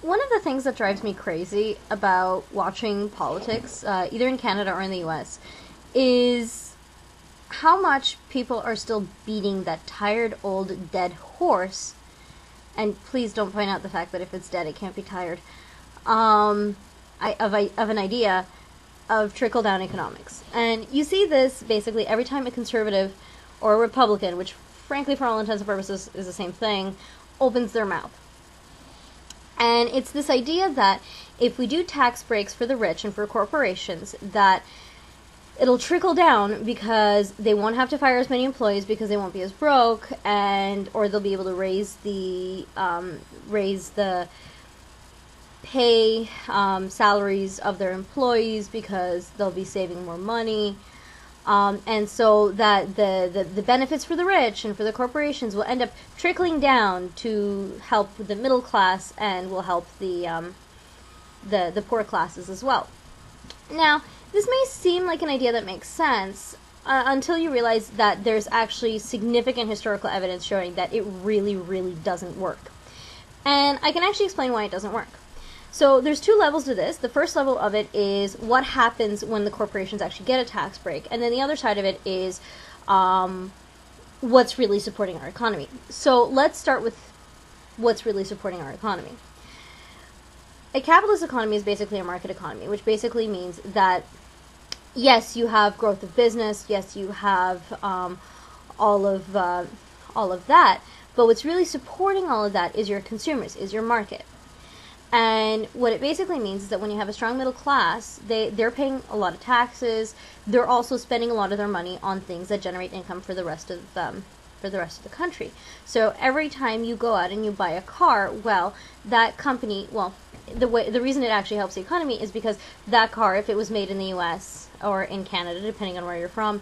One of the things that drives me crazy about watching politics, either in Canada or in the US, is how much people are still beating that tired old dead horse. And please don't point out the fact that if it's dead, it can't be tired. Of an idea of trickle-down economics. And you see this basically every time a conservative or a Republican, which frankly for all intents and purposes is the same thing, opens their mouth. And it's this idea that if we do tax breaks for the rich and for corporations, that it'll trickle down because they won't have to fire as many employees because they won't be as broke, and or they'll be able to raise the pay salaries of their employees because they'll be saving more money. And so that the benefits for the rich and for the corporations will end up trickling down to help the middle class and will help the poor classes as well. Now, this may seem like an idea that makes sense until you realize that there's actually significant historical evidence showing that it really, really doesn't work. And I can actually explain why it doesn't work. So there's two levels to this. The first level of it is what happens when the corporations actually get a tax break, and then the other side of it is what's really supporting our economy. So let's start with what's really supporting our economy. A capitalist economy is basically a market economy, which basically means that yes, you have growth of business, yes, you have all of that, but what's really supporting all of that is your consumers, is your market. And what it basically means is that when you have a strong middle class, they're paying a lot of taxes. They're also spending a lot of their money on things that generate income for the rest of the country. So every time you go out and you buy a car, well, that company, the reason it actually helps the economy is because that car, if it was made in the U.S. or in Canada, depending on where you're from,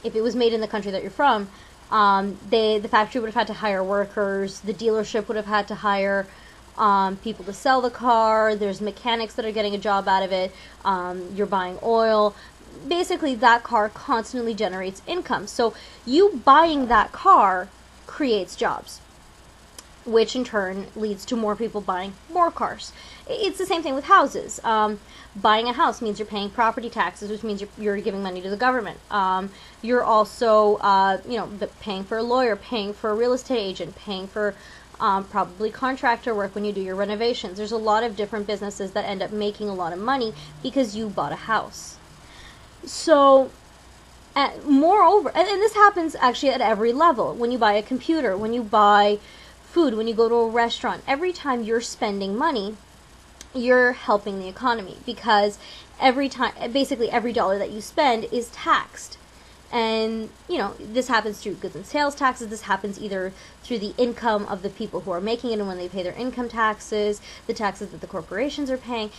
if it was made in the country that you're from, the factory would have had to hire workers. The dealership would have had to hire people to sell the car. There's mechanics that are getting a job out of it. You're buying oil. Basically, that car constantly generates income. So you buying that car creates jobs, which in turn leads to more people buying more cars. It's the same thing with houses. Buying a house means you're paying property taxes, which means you're giving money to the government. You're also, paying for a lawyer, paying for a real estate agent, paying for probably contractor work when you do your renovations. There's a lot of different businesses that end up making a lot of money because you bought a house. So, moreover, and this happens actually at every level. When you buy a computer, when you buy food, when you go to a restaurant, every time you're spending money, you're helping the economy because basically every dollar that you spend is taxed. And, this happens through goods and sales taxes. This happens either through the income of the people who are making it and when they pay their income taxes, the taxes that the corporations are paying.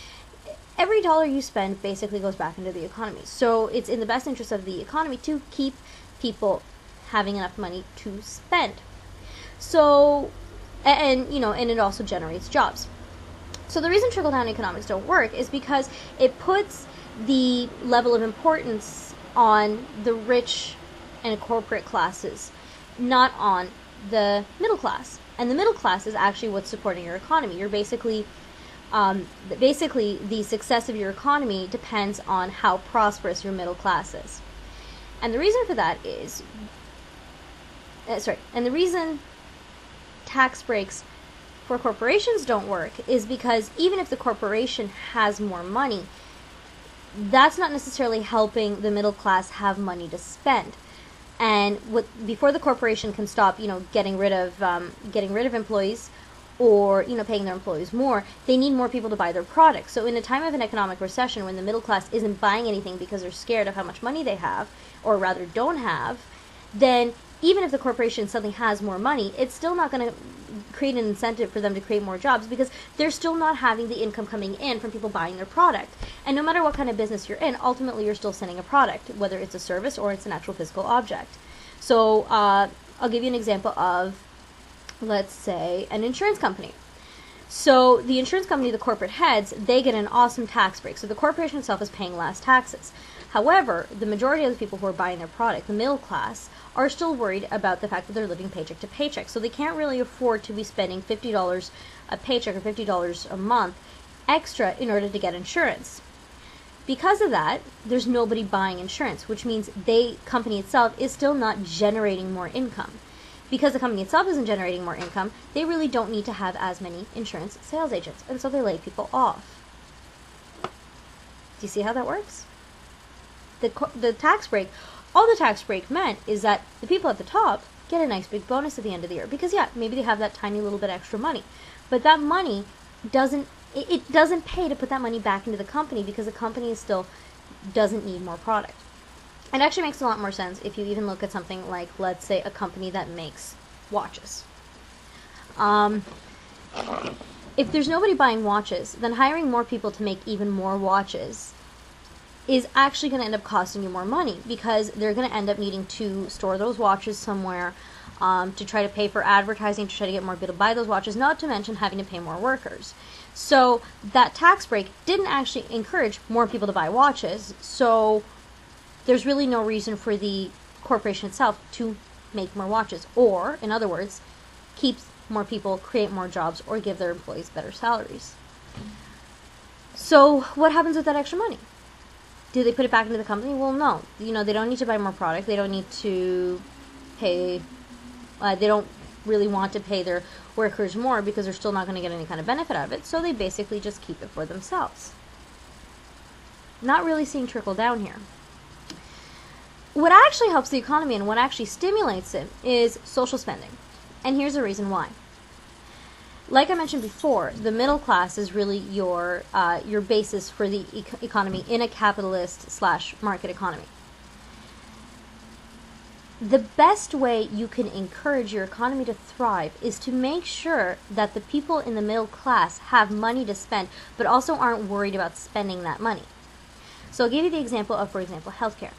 Every dollar you spend basically goes back into the economy. So it's in the best interest of the economy to keep people having enough money to spend. So, and it also generates jobs. So the reason trickle-down economics don't work is because it puts the level of importance on the rich and corporate classes, not on the middle class. And the middle class is actually what's supporting your economy. You're basically the success of your economy depends on how prosperous your middle class is. And the reason for that is, and the reason tax breaks for corporations don't work is because even if the corporation has more money, that's not necessarily helping the middle class have money to spend. And before the corporation can stop, getting rid of employees or paying their employees more, they need more people to buy their products. So in a time of an economic recession, when the middle class isn't buying anything because they're scared of how much money they have, or rather don't have, then even if the corporation suddenly has more money, it's still not going to create an incentive for them to create more jobs because they're still not having the income coming in from people buying their product. And no matter what kind of business you're in, ultimately you're still selling a product, whether it's a service or it's an actual physical object. So I'll give you an example of, let's say, an insurance company. So the insurance company, the corporate heads, they get an awesome tax break. So the corporation itself is paying less taxes. However, the majority of the people who are buying their product, the middle class, are still worried about the fact that they're living paycheck to paycheck. So they can't really afford to be spending $50 a paycheck or $50 a month extra in order to get insurance. Because of that, there's nobody buying insurance, which means the company itself is still not generating more income. Because the company itself isn't generating more income, they really don't need to have as many insurance sales agents, and so they lay people off. Do you see how that works? The tax break, all the tax break meant is that the people at the top get a nice big bonus at the end of the year, because yeah, maybe they have that tiny little bit extra money, but that money doesn't pay to put that money back into the company, because the company still doesn't need more product. It actually makes a lot more sense if you even look at something like, let's say, a company that makes watches. If there's nobody buying watches, then hiring more people to make even more watches is actually going to end up costing you more money, because they're going to end up needing to store those watches somewhere, to try to pay for advertising, to try to get more people to buy those watches, not to mention having to pay more workers. So that tax break didn't actually encourage more people to buy watches, so there's really no reason for the corporation itself to make more watches, or, in other words, keep more people, create more jobs, or give their employees better salaries. So what happens with that extra money? Do they put it back into the company? Well, no. They don't need to buy more product. They don't need to pay, they don't really want to pay their workers more, because they're still not going to get any kind of benefit out of it, so they basically just keep it for themselves. Not really seeing trickle down here. What actually helps the economy and what actually stimulates it is social spending. And here's the reason why. Like I mentioned before, the middle class is really your basis for the economy in a capitalist/market economy. The best way you can encourage your economy to thrive is to make sure that the people in the middle class have money to spend, but also aren't worried about spending that money. So I'll give you the example of, for example, healthcare.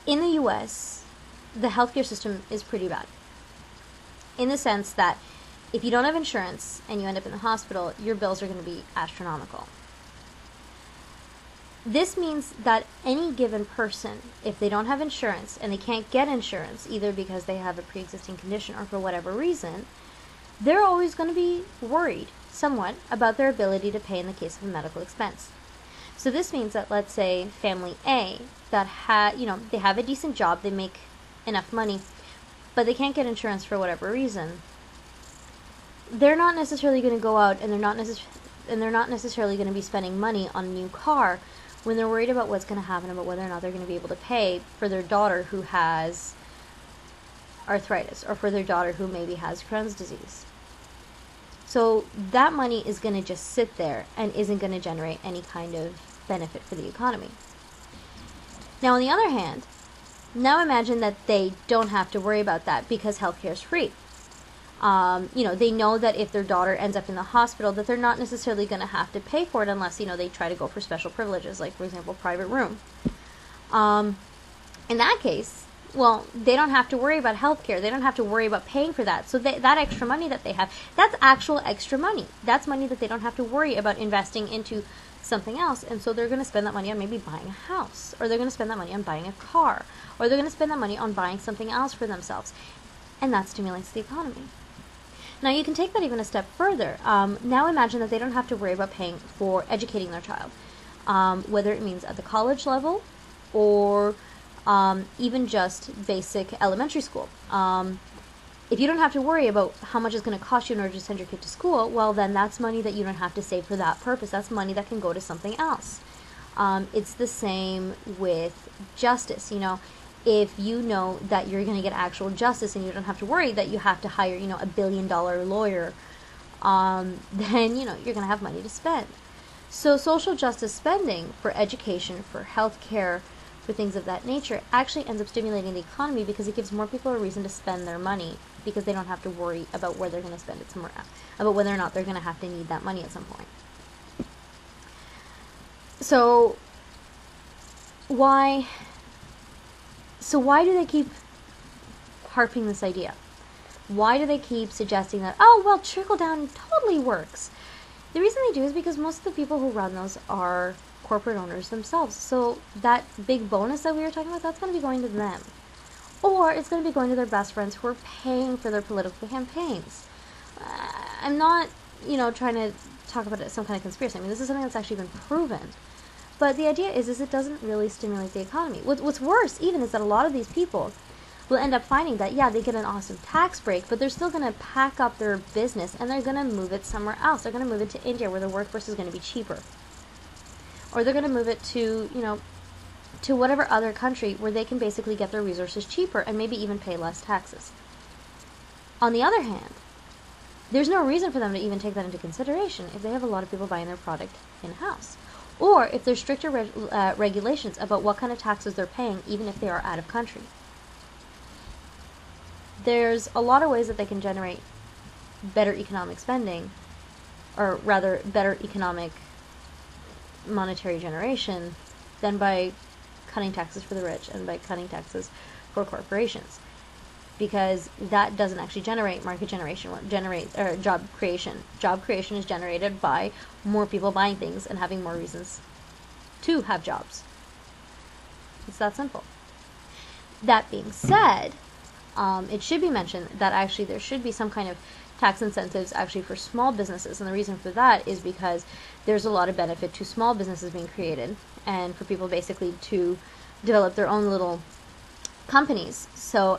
In the US, the healthcare system is pretty bad, in the sense that if you don't have insurance and you end up in the hospital, your bills are going to be astronomical. This means that any given person, if they don't have insurance and they can't get insurance, either because they have a pre-existing condition or for whatever reason, they're always going to be worried somewhat about their ability to pay in the case of a medical expense. So this means that, let's say, family A, that they have a decent job, they make enough money, but they can't get insurance for whatever reason, they're not necessarily going to go out and they're not necessarily going to be spending money on a new car when they're worried about what's going to happen, about whether or not they're going to be able to pay for their daughter who has arthritis, or for their daughter who maybe has Crohn's disease. So that money is going to just sit there and isn't going to generate any kind of benefit for the economy. Now, on the other hand, now imagine that they don't have to worry about that because healthcare is free. They know that if their daughter ends up in the hospital, that they're not necessarily going to have to pay for it unless, they try to go for special privileges, like, for example, private room. In that case, well, they don't have to worry about healthcare. They don't have to worry about paying for that. So that extra money that they have, that's actual extra money. That's money that they don't have to worry about investing into something else. And so they're going to spend that money on maybe buying a house, or they're going to spend that money on buying a car, or they're going to spend that money on buying something else for themselves. And that stimulates the economy. Now, you can take that even a step further. Now imagine that they don't have to worry about paying for educating their child, whether it means at the college level or even just basic elementary school. If you don't have to worry about how much it's going to cost you in order to send your kid to school, well, then that's money that you don't have to save for that purpose. That's money that can go to something else. It's the same with justice. If you know that you're going to get actual justice and you don't have to worry that you have to hire, a $1 billion lawyer, then, you're going to have money to spend. So social justice spending for education, for healthcare, for things of that nature actually ends up stimulating the economy, because it gives more people a reason to spend their money, because they don't have to worry about where they're going to spend it somewhere else, about whether or not they're going to have to need that money at some point. So why do they keep harping this idea? Why do they keep suggesting that, oh, well, trickle down totally works? The reason they do is because most of the people who run those are corporate owners themselves. So that big bonus that we were talking about, that's going to be going to them. Or it's going to be going to their best friends who are paying for their political campaigns. I'm not, trying to talk about it as some kind of conspiracy. I mean, this is something that's actually been proven. But the idea is it doesn't really stimulate the economy. What's worse, even, is that a lot of these people will end up finding that, yeah, they get an awesome tax break, but they're still going to pack up their business and they're going to move it somewhere else. They're going to move it to India, where the workforce is going to be cheaper. Or they're going to move it to, to whatever other country where they can basically get their resources cheaper and maybe even pay less taxes. On the other hand, there's no reason for them to even take that into consideration if they have a lot of people buying their product in-house. Or if there's stricter regulations about what kind of taxes they're paying, even if they are out of country. There's a lot of ways that they can generate better economic spending, or rather better economic monetary generation, than by cutting taxes for the rich and by cutting taxes for corporations, because that doesn't actually generate market generation, job creation. Job creation is generated by more people buying things and having more reasons to have jobs. It's that simple. That being said, it should be mentioned that actually there should be some kind of tax incentives actually for small businesses, and the reason for that is because there's a lot of benefit to small businesses being created and for people basically to develop their own little companies. So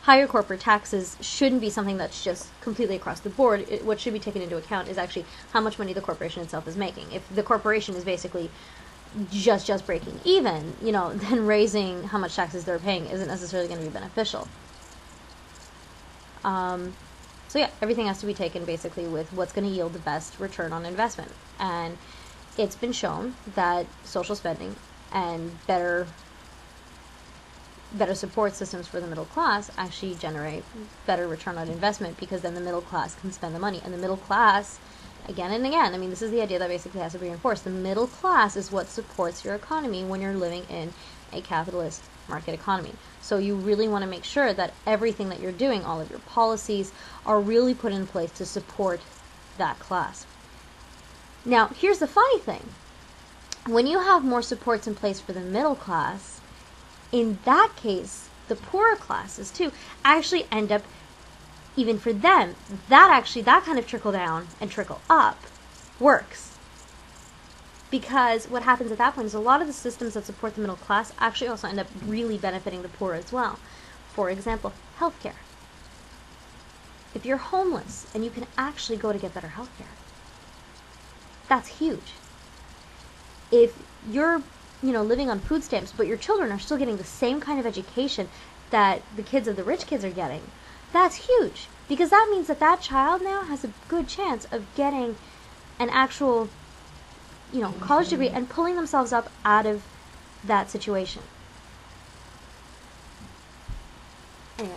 higher corporate taxes shouldn't be something that's just completely across the board. What should be taken into account is actually how much money the corporation itself is making. If the corporation is basically just breaking even, then raising how much taxes they're paying isn't necessarily going to be beneficial. So yeah, everything has to be taken basically with what's going to yield the best return on investment. And it's been shown that social spending and better support systems for the middle class actually generate better return on investment, because then the middle class can spend the money. And the middle class, again and again, I mean, this is the idea that basically has to be reinforced. The middle class is what supports your economy when you're living in a capitalist market economy. So you really want to make sure that everything that you're doing, all of your policies, are really put in place to support that class. Now, here's the funny thing. When you have more supports in place for the middle class, in that case, the poorer classes too actually end up, even for them, that kind of trickle down and trickle up works. Because what happens at that point is a lot of the systems that support the middle class actually also end up really benefiting the poor as well. For example, healthcare. If you're homeless and you can actually go to get better healthcare, that's huge. If you're living on food stamps, but your children are still getting the same kind of education that the kids of the rich kids are getting, that's huge. Because that means that child now has a good chance of getting an actual, college degree and pulling themselves up out of that situation. Anyway.